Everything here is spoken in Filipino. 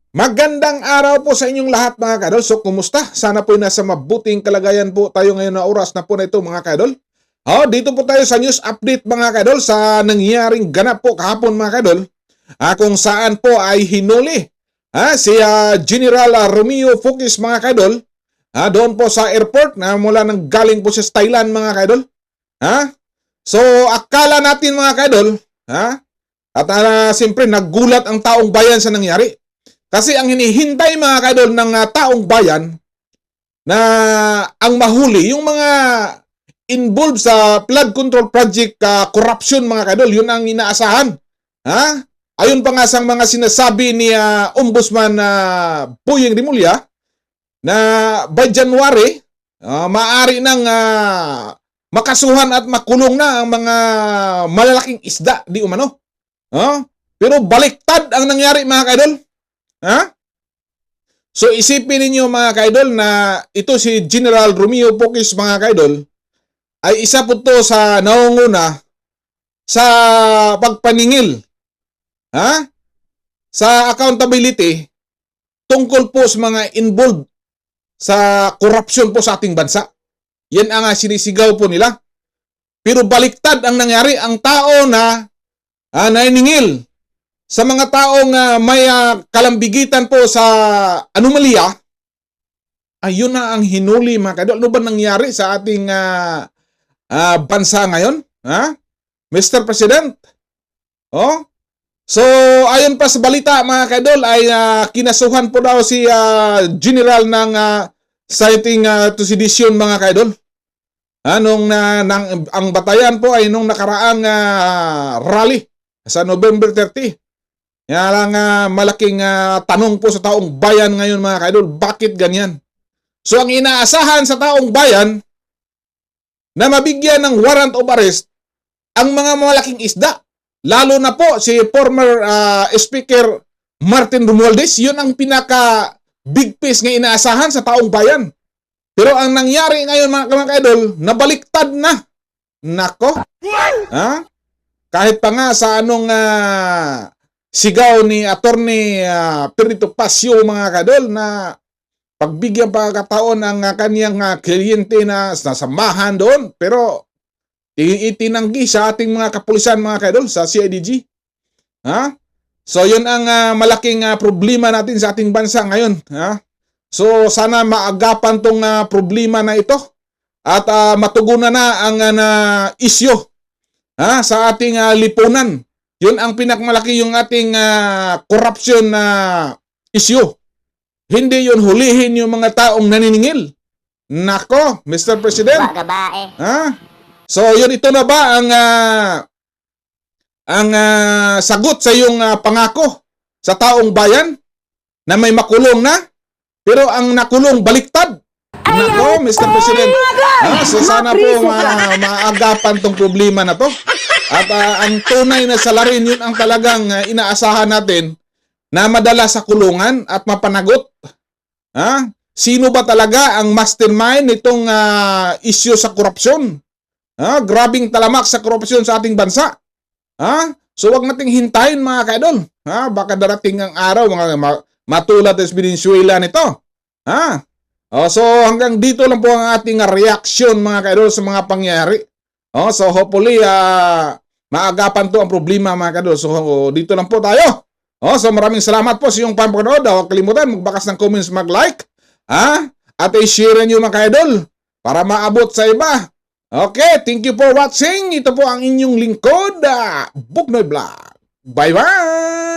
Magandang araw po sa inyong lahat mga kadol. So kumusta? Sana po nasa mabuting kalagayan po tayo ngayon na oras na po na ito mga kadol. Dito po tayo sa news update mga kadol sa nangyaring ganap po kahapon mga kadol. Kung saan po ay hinuli si General Romeo Fukis mga kadol. Doon po sa airport na mula nang galing po sa Thailand mga kadol. So akala natin mga kadol, at siyempre naggulat ang taong bayan sa nangyari. Kasi ang hinihintay mga kadol ng taong bayan na ang mahuli, yung mga involved sa flood control project corruption mga kadol, yun ang inaasahan. Ayon pa nga sa mga sinasabi ni Ombudsman Boyeng Rimulya na by January, maaari nang makasuhan at makulong na ang mga malalaking isda di umano. Pero baliktad ang nangyari mga kadol. So isipin ninyo mga kaidol na ito si General Romeo Fukis mga kaidol ay isa po to sa naunguna sa pagpaningil sa accountability tungkol po sa mga involved sa korupsyon po sa ating bansa. Yan ang sinisigaw po nila. Pero baliktad ang nangyari, ang tao na naniningil sa mga taong may kalambigitan po sa anomalya, ayun na ang hinuli mga kadol. Ano ba nangyari sa ating bansa ngayon? Mr. President? So, ayon pa sa balita mga kadol, ay kinasuhan po daw si General ng citing to sedition mga kadol. Ang batayan po ay nung nakaraang rally sa November 30. Yan lang malaking tanong po sa taong bayan ngayon mga kaidol, bakit ganyan? So ang inaasahan sa taong bayan na mabigyan ng warrant of arrest ang mga malaking isda, lalo na po si former Speaker Martin Romualdez, yun ang pinaka big piece nga inaasahan sa taong bayan. Pero ang nangyari ngayon mga kaidol, nabaliktad na. Nako. Kahit pa nga sa anong sigaw ni Attorney Perito Pasio mga kadol na pagbigyan pagkataon ang kaniyang kliyente na nasamahan doon, pero itinanggi sa ating mga kapulisan mga kadol sa CIDG. So yun ang malaking problema natin sa ating bansa ngayon. So sana maagapan tong problema na ito at matugunan na ang isyu sa ating lipunan. Yun ang pinakmalaki yung ating corruption na issue. Hindi yun hulihin yung mga taong naniningil. Nako, Mr. President. So yun, ito na ba ang sagot sa iyong pangako sa taong bayan na may makulong na? Pero ang nakulong baliktad. Nako, Mr. President. So sana po maagapan tong problema na to. At ang tunay na salarin, yun ang talagang inaasahan natin na madala sa kulungan at mapanagot. Sino ba talaga ang mastermind nitong issue sa korupsyon? Grabing talamak sa korupsyon sa ating bansa. So wag nating hintayin mga kaidol. Baka darating ang araw, matulad sa Venezuela nito. So hanggang dito lang po ang ating reaksyon mga kaidol sa mga pangyayari. So hopefully maagapan to ang problema mga kadol. So dito lang po tayo. So maraming salamat po sa iyong panonood. Huwag kalimutan magbakas ng comments, mag-like, at i-share niyo mga kadol para maabot sa iba. Okay, thank you for watching. Ito po ang inyong lingkod, Buknoy Vlog. Bye-bye!